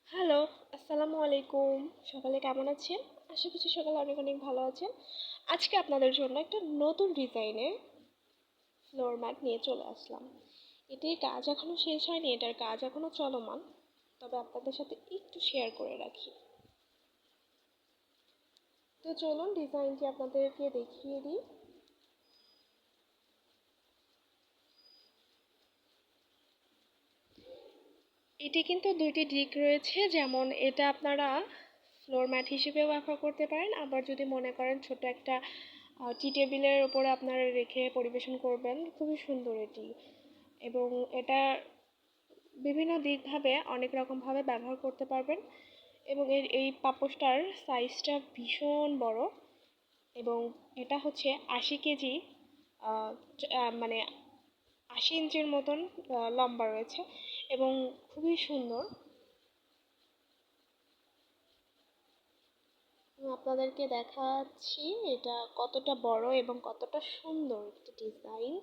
Hello, আসসালামু আলাইকুম। সকালে কেমন আছেন? আশা করছি সকালে অনেক অনেক ভালো আছেন। আজকে আপনাদের জন্য একটা নতুন ডিজাইনের ফ্লোর ম্যাট নিয়ে চলে আসলাম। এটির কাজ এখনো শেষ হয়নি, এটার কাজ এখনো চলমান। তবে আপনাদের সাথে একটু শেয়ার করে রাখি। তো চলুন ডিজাইনটি আপনাদেরকে দেখিয়ে দিই। এটি কিন্তু দুইটি দিক রয়েছে, যেমন এটা আপনারা ফ্লোর ম্যাট হিসেবেও ব্যবহার করতে পারেন, আবার যদি মনে করেন ছোট একটা টি টেবিলের ওপরে আপনারা রেখে পরিবেশন করবেন, খুবই সুন্দর এটি। এবং এটা বিভিন্ন দিকভাবে অনেক রকমভাবে ব্যবহার করতে পারবেন। এবং এই পাপোশটার সাইজটা ভীষণ বড়, এবং এটা হচ্ছে 80 কেজি, মানে 80 ইঞ্চির মতন লম্বা রয়েছে এবং খুবই সুন্দর। আমি আপনাদেরকে দেখাচ্ছি এটা কতটা বড় এবং কতটা সুন্দর একটি ডিজাইন।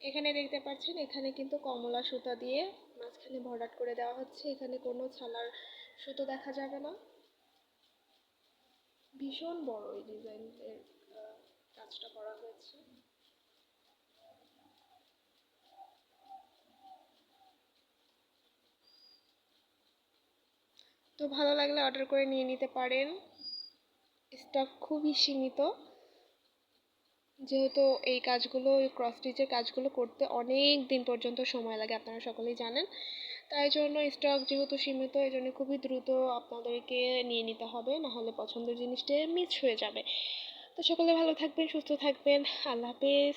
এখানে দেখতে পাচ্ছেন, এখানে কিন্তু কমলা সুতা দিয়ে মাঝখানে ভরাট করে দেওয়া হচ্ছে, এখানে কোনো ছালার সুতো দেখা যাবে না। ভীষণ বড় এই ডিজাইনের কাজটা করা হয়েছে। তো ভালো লাগলে অর্ডার করে নিয়ে নিতে পারেন। স্টক খুবই সীমিত, যেহেতু এই কাজগুলো, এই ক্রস স্টিচের কাজগুলো করতে অনেক দিন পর্যন্ত সময় লাগে, আপনারা সকলেই জানেন। তাই জন্য স্টক যেহেতু সীমিত, এই জন্য খুবই দ্রুত আপনাদেরকে নিয়ে নিতে হবে, নাহলে পছন্দের জিনিসটা মিস হয়ে যাবে। তো সকলে ভালো থাকবেন, সুস্থ থাকবেন। আল্লাহ হাফেজ।